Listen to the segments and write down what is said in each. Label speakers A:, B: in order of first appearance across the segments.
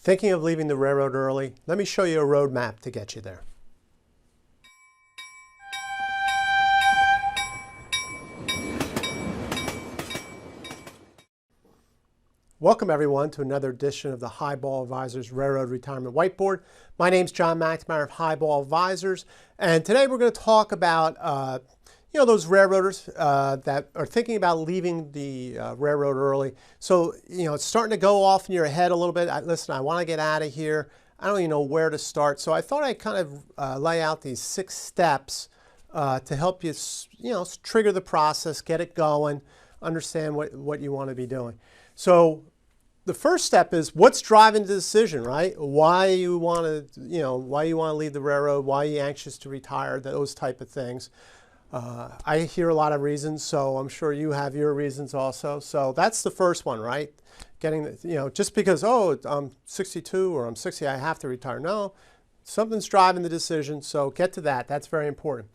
A: Thinking of leaving the railroad early? Let me show you a roadmap to get you there. Welcome everyone to another edition of the Highball Advisors Railroad Retirement Whiteboard. My name is John McNamara of Highball Advisors, and today we're going to talk about those railroaders that are thinking about leaving the railroad early. So it's starting to go off in your head a little bit. Listen, I want to get out of here. I don't even know where to start. So I thought I'd kind of lay out these 6 steps to help you, trigger the process, get it going, understand what you want to be doing. So the first step is what's driving the decision, right? Why you want to, why you want to leave the railroad, why are you anxious to retire, those type of things. I hear a lot of reasons, so I'm sure you have your reasons also. So that's the first one, right? Getting, just because, oh, I'm 62 or I'm 60, I have to retire. No, something's driving the decision, so get to that. That's very important.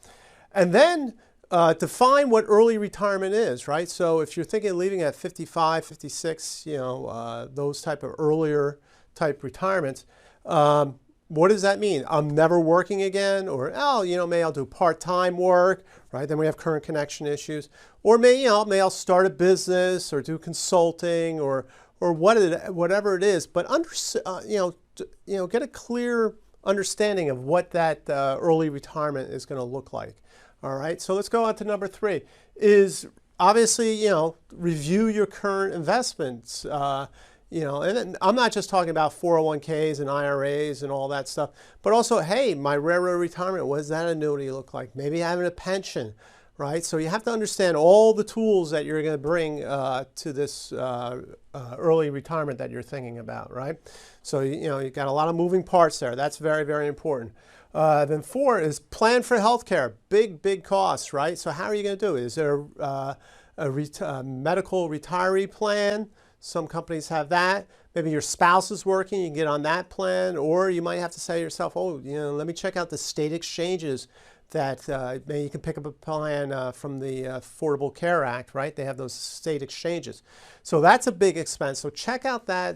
A: And then define what early retirement is, right? So if you're thinking of leaving at 55, 56, those type of earlier type retirements, what does that mean? I'm never working again, or maybe I'll do part-time work, right? Then we have current connection issues, or maybe I'll start a business or do consulting or whatever it is. But get a clear understanding of what that early retirement is going to look like. All right. So let's go on to number 3. Is obviously review your current investments. And I'm not just talking about 401ks and IRAs and all that stuff, but also, hey, my railroad retirement, what does that annuity look like? Maybe having a pension, right? So you have to understand all the tools that you're going to bring to this early retirement that you're thinking about, right? So, you've got a lot of moving parts there. That's very, very important. Then 4 is plan for healthcare. Big costs, right? So how are you going to do it? Is there a medical retiree plan? Some companies have that. Maybe your spouse is working, you can get on that plan, or you might have to say to yourself, oh, let me check out the state exchanges that maybe you can pick up a plan from the Affordable Care Act, right? They have those state exchanges. So that's a big expense. So check out that,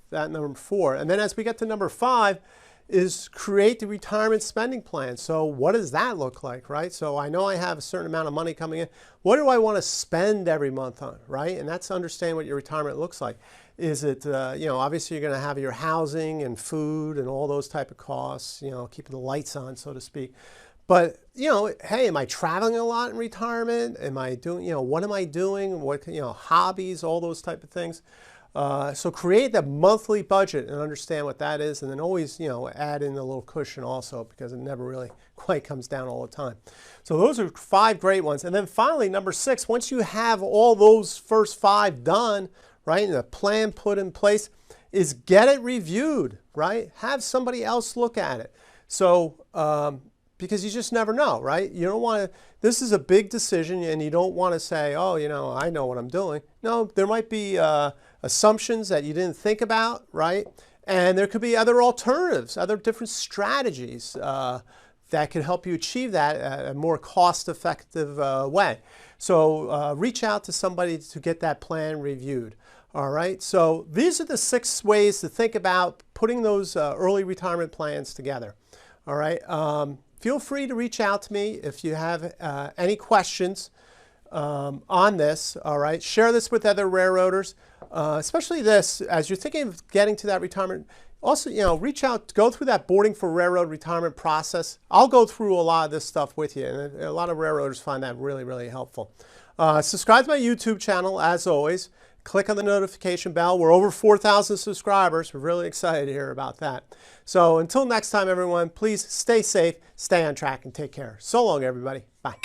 A: that number 4. And then as we get to number 5, is create the retirement spending plan. So what does that look like, right? So I know I have a certain amount of money coming in. What do I want to spend every month on, right? And that's to understand what your retirement looks like. Is it, obviously you're going to have your housing and food and all those type of costs, keeping the lights on, so to speak. But, hey, am I traveling a lot in retirement? Am I doing, what am I doing? What, hobbies, all those type of things. So create the monthly budget and understand what that is, and then always, add in a little cushion also, because it never really quite comes down all the time. So those are 5 great ones. And then finally, number 6, once you have all those first 5 done, right, and a plan put in place, is get it reviewed, right? Have somebody else look at it. So, because you just never know, right? You don't want to, this is a big decision, and you don't want to say, oh, I know what I'm doing. No, there might be assumptions that you didn't think about, right? And there could be other alternatives, other different strategies that could help you achieve that at a more cost-effective way. So reach out to somebody to get that plan reviewed. All right, so these are the 6 ways to think about putting those early retirement plans together. All right, feel free to reach out to me if you have any questions on this. All right, share this with other railroaders, especially this, as you're thinking of getting to that retirement. Also, reach out, go through that boarding for railroad retirement process. I'll go through a lot of this stuff with you, and a lot of railroaders find that really, really helpful. Subscribe to my YouTube channel, as always. Click on the notification bell. We're over 4,000 subscribers. We're really excited to hear about that. So until next time, everyone, please stay safe, stay on track, and take care. So long, everybody. Bye.